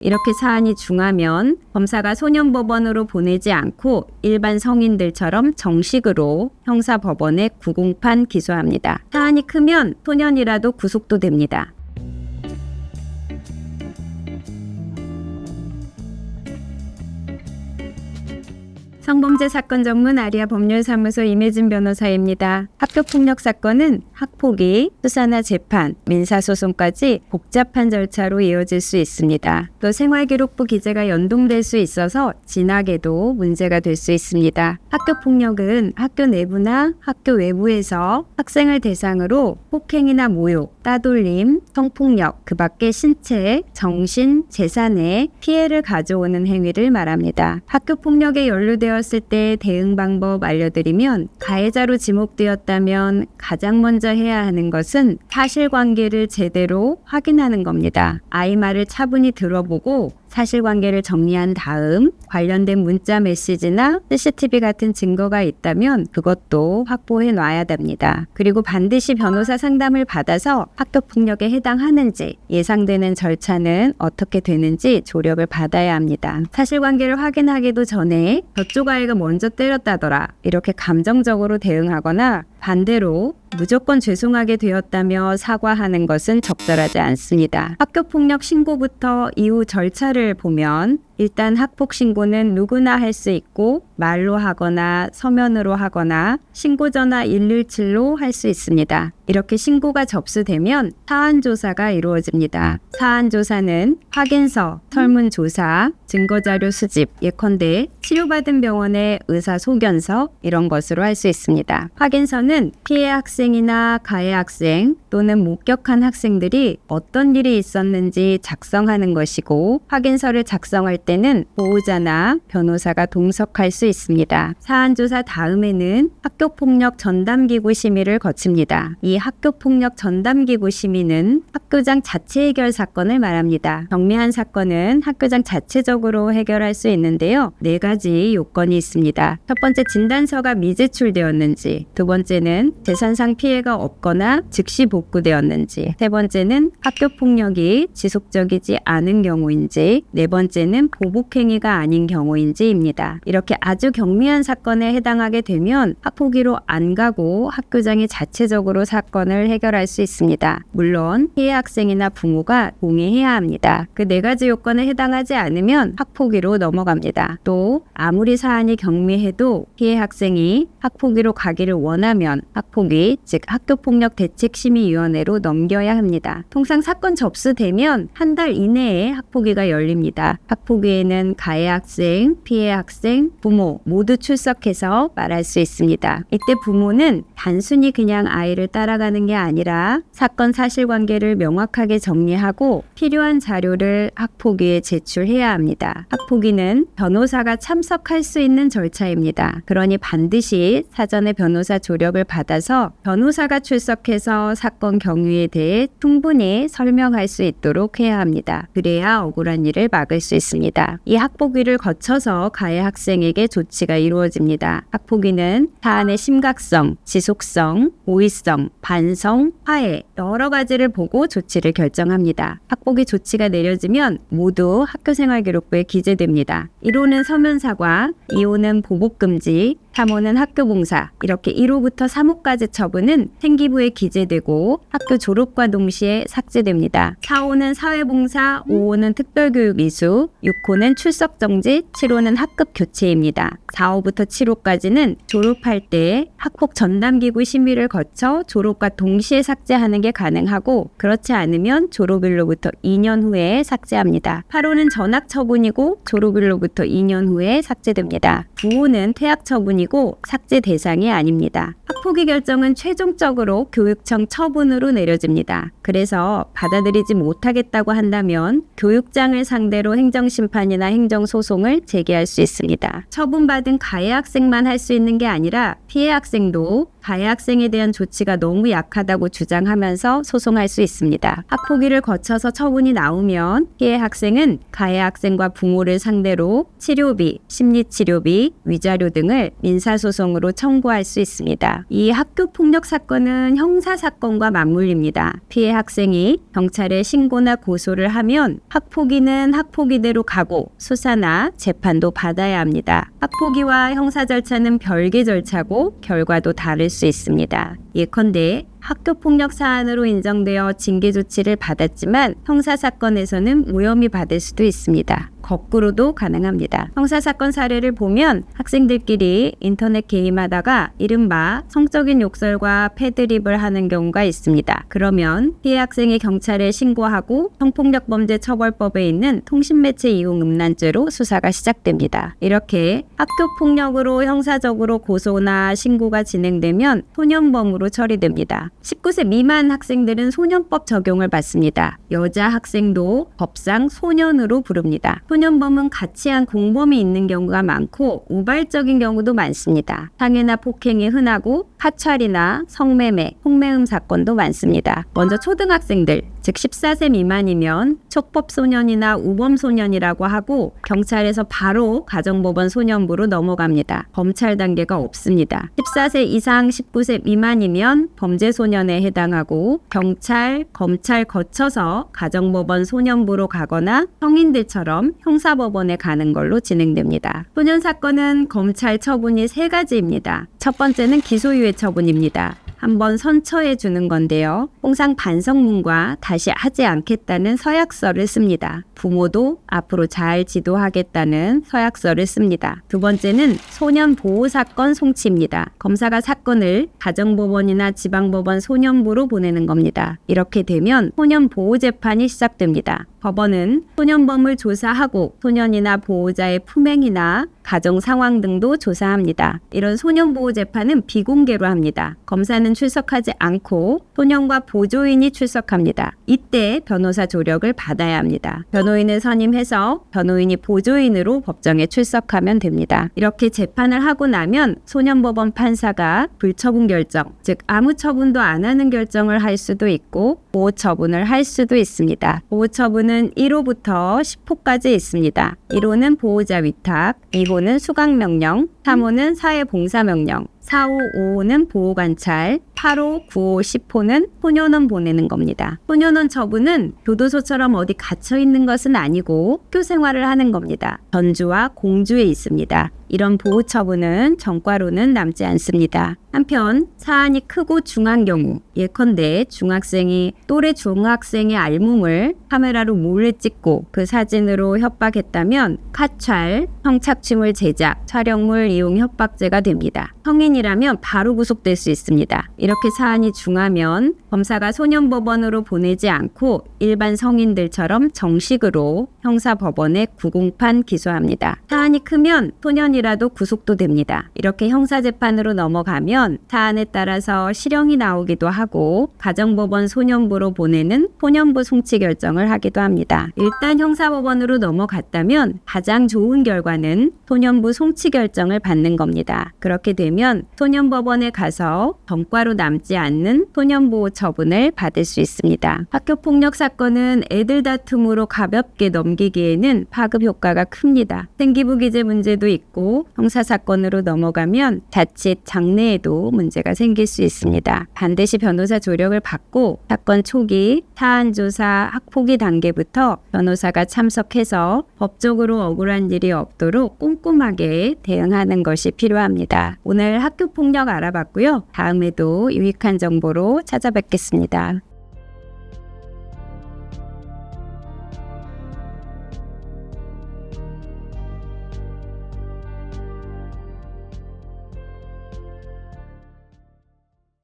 이렇게 사안이 중하면 검사가 소년법원으로 보내지 않고 일반 성인들처럼 정식으로 형사법원에 구공판 기소합니다. 사안이 크면 소년이라도 구속도 됩니다. 성범죄 사건 전문 아리아 법률사무소 임혜진 변호사입니다. 학교폭력 사건은 학폭위, 수사나 재판, 민사소송까지 복잡한 절차로 이어질 수 있습니다. 또 생활기록부 기재가 연동될 수 있어서 진학에도 문제가 될 수 있습니다. 학교폭력은 학교 내부나 학교 외부에서 학생을 대상으로 폭행이나 모욕, 따돌림, 성폭력, 그 밖에 신체, 정신, 재산에 피해를 가져오는 행위를 말합니다. 학교폭력에 연루되었을 때 대응 방법 알려드리면, 가해자로 지목되었다면 가장 먼저 해야 하는 것은 사실관계를 제대로 확인하는 겁니다. 아이 말을 차분히 들어보고 사실관계를 정리한 다음 관련된 문자 메시지나 CCTV 같은 증거가 있다면 그것도 확보해 놔야 됩니다. 그리고 반드시 변호사 상담을 받아서 학교폭력에 해당하는지, 예상되는 절차는 어떻게 되는지 조력을 받아야 합니다. 사실관계를 확인하기도 전에 저쪽 아이가 먼저 때렸다더라, 이렇게 감정적으로 대응하거나 반대로 무조건 죄송하게 되었다며 사과하는 것은 적절하지 않습니다. 학교폭력 신고부터 이후 절차를 보면 일단 학폭 신고는 누구나 할 수 있고 말로 하거나 서면으로 하거나 신고전화 117로 할 수 있습니다. 이렇게 신고가 접수되면 사안조사가 이루어집니다. 사안조사는 확인서, 설문조사, 증거자료 수집, 예컨대 치료받은 병원의 의사소견서 이런 것으로 할 수 있습니다. 확인서는 피해 학생이나 가해 학생 또는 목격한 학생들이 어떤 일이 있었는지 작성하는 것이고, 확인서를 작성할 때는 보호자나 변호사가 동석할 수 있습니다. 사안조사 다음에는 학교폭력 전담기구 심의를 거칩니다. 이 학교폭력 전담기구 심의는 학교장 자체 해결 사건을 말합니다. 경미한 사건은 학교장 자체적으로 해결할 수 있는데요. 4가지 요건이 있습니다. 첫 번째, 진단서가 미제출되었는지, 두 번째는 재산상 피해가 없거나 즉시 복구되었는지, 세 번째는 학교폭력이 지속적이지 않은 경우인지, 네 번째는 보복행위가 아닌 경우인지입니다. 이렇게 아주 경미한 사건에 해당하게 되면 학폭위로 안 가고 학교장이 자체적으로 사건을 해결할 수 있습니다. 물론 피해 학생이나 부모가 동의해야 합니다. 그 4가지 요건에 해당하지 않으면 학폭위로 넘어갑니다. 또 아무리 사안이 경미해도 피해 학생이 학폭위로 가기를 원하면 학폭위, 즉 학교폭력대책심의위원회로 넘겨야 합니다. 통상 사건 접수되면 한 달 이내에 학폭위가 열립니다. 학폭위에는 가해 학생, 피해 학생, 부모 모두 출석해서 말할 수 있습니다. 이때 부모는 단순히 그냥 아이를 따라가는 게 아니라 사건 사실관계를 명확하게 정리하고 필요한 자료를 학폭위에 제출해야 합니다. 학폭위는 변호사가 참석할 수 있는 절차입니다. 그러니 반드시 사전에 변호사 조력을 받아서 변호사가 출석해서 사건 경위에 대해 충분히 설명할 수 있도록 해야 합니다. 그래야 억울한 일을 막을 수 있습니다. 이 학폭위를 거쳐서 가해 학생에게 조치가 이루어집니다. 학폭위는 사안의 심각성, 지속성, 고의성, 반성, 화해 여러 가지를 보고 조치를 결정합니다. 학폭위 조치가 내려지면 모두 학교생활기록부에 기재됩니다. 1호는 서면사과, 2호는 보복금지, 3호는 학교봉사, 이렇게 1호부터 3호까지 처분은 생기부에 기재되고 학교 졸업과 동시에 삭제됩니다. 4호는 사회봉사, 5호는 특별교육 이수, 6호는 출석정지, 7호는 학급교체입니다. 4호부터 7호까지는 졸업할 때 학폭 전담기구 심의를 거쳐 졸업과 동시에 삭제하는 게 가능하고, 그렇지 않으면 졸업일로부터 2년 후에 삭제합니다. 8호는 전학처분이고 졸업일로부터 2년 후에 삭제됩니다. 9호는 퇴학처분이고 삭제 대상이 아닙니다. 학폭위 결정은 최종적으로 교육청 처분으로 내려집니다. 그래서 받아들이지 못하겠다고 한다면 교육장을 상대로 행정심판이나 행정소송을 제기할 수 있습니다. 처분받은 가해 학생만 할 수 있는 게 아니라 피해 학생도 가해 학생에 대한 조치가 너무 약하다고 주장하면서 소송할 수 있습니다. 학폭위를 거쳐서 처분이 나오면 피해 학생은 가해 학생과 부모를 상대로 치료비, 심리치료비, 위자료 등을 민사소송으로 청구할 수 있습니다. 이 학교폭력 사건은 형사사건과 맞물립니다. 피해 학생이 경찰에 신고나 고소를 하면 학폭위는 학폭위대로 가고 수사나 재판도 받아야 합니다. 학폭위와 형사 절차는 별개 절차고 결과도 다를 수 있습니다. 예컨대 학교폭력 사안으로 인정되어 징계 조치를 받았지만 형사사건에서는 무혐의 받을 수도 있습니다. 거꾸로도 가능합니다. 형사사건 사례를 보면 학생들끼리 인터넷 게임하다가 이른바 성적인 욕설과 패드립을 하는 경우가 있습니다. 그러면 피해 학생이 경찰에 신고하고 성폭력범죄 처벌법에 있는 통신매체 이용 음란죄로 수사가 시작됩니다. 이렇게 학교폭력으로 형사적으로 고소나 신고가 진행되면 소년범으로 처리됩니다. 19세 미만 학생들은 소년법 적용을 받습니다. 여자 학생도 법상 소년으로 부릅니다. 소년범은 가치한 공범이 있는 경우가 많고 우발적인 경우도 많습니다. 상해나 폭행이 흔하고 하찰이나 성매매, 폭매음 사건도 많습니다. 먼저 초등학생들, 즉 14세 미만이면 촉법소년이나 우범소년이라고 하고 경찰에서 바로 가정법원 소년부로 넘어갑니다. 검찰 단계가 없습니다. 14세 이상 19세 미만이면 범죄소년에 해당하고 경찰, 검찰 거쳐서 가정법원 소년부로 가거나 성인들처럼 형사법원에 가는 걸로 진행됩니다. 소년 사건은 검찰 처분이 3가지입니다. 첫 번째는 기소유예 처분입니다. 한번 선처해 주는 건데요. 통상 반성문과 다시 하지 않겠다는 서약서를 씁니다. 부모도 앞으로 잘 지도하겠다는 서약서를 씁니다. 두 번째는 소년보호사건 송치입니다. 검사가 사건을 가정법원이나 지방법원 소년부로 보내는 겁니다. 이렇게 되면 소년보호재판이 시작됩니다. 법원은 소년범을 조사하고 소년이나 보호자의 품행이나 가정 상황 등도 조사합니다. 이런 소년보호 재판은 비공개로 합니다. 검사는 출석하지 않고 소년과 보조인이 출석합니다. 이때 변호사 조력을 받아야 합니다. 변호인을 선임해서 변호인이 보조인으로 법정에 출석하면 됩니다. 이렇게 재판을 하고 나면 소년법원 판사가 불처분 결정, 즉 아무 처분도 안 하는 결정을 할 수도 있고 보호 처분을 할 수도 있습니다. 보호 처분은 1호부터 10호까지 있습니다. 1호는 보호자 위탁, 2호는 수강명령, 3호는 사회봉사명령, 4호, 5호는 보호관찰, 8호, 9호, 10호는 소년원 보내는 겁니다. 소년원 처분은 교도소처럼 어디 갇혀 있는 것은 아니고 학교 생활을 하는 겁니다. 전주와 공주에 있습니다. 이런 보호 처분은 전과로는 남지 않습니다. 한편 사안이 크고 중한 경우, 예컨대 중학생이 또래 중학생의 알몸을 카메라로 몰래 찍고 그 사진으로 협박했다면 카찰, 성착취물 제작, 촬영물 이용 협박죄가 됩니다. 성인이라면 바로 구속될 수 있습니다. 이렇게 사안이 중하면 검사가 소년법원으로 보내지 않고 일반 성인들처럼 정식으로 형사법원에 구공판 기소합니다. 사안이 크면 소년이라도 구속도 됩니다. 이렇게 형사재판으로 넘어가면 사안에 따라서 실형이 나오기도 하고 가정법원 소년부로 보내는 소년부 송치 결정을 하기도 합니다. 일단 형사법원으로 넘어갔다면 가장 좋은 결과는 소년부 송치 결정을 받는 겁니다. 그렇게 되면 소년법원에 가서 전과로 남지 않는 소년보호 처분을 받을 수 있습니다. 학교폭력 사건은 애들 다툼으로 가볍게 넘기기에는 파급 효과가 큽니다. 생기부 기재 문제도 있고 형사사건으로 넘어가면 자칫 장래에도 문제가 생길 수 있습니다. 반드시 변호사 조력을 받고 사건 초기 사안조사 학폭위 단계부터 변호사가 참석해서 법적으로 억울한 일이 없도록 꼼꼼하게 대응하는 것이 필요합니다. 오늘 학교폭력 알아봤고요. 다음에도 유익한 정보로 찾아뵙겠습니다.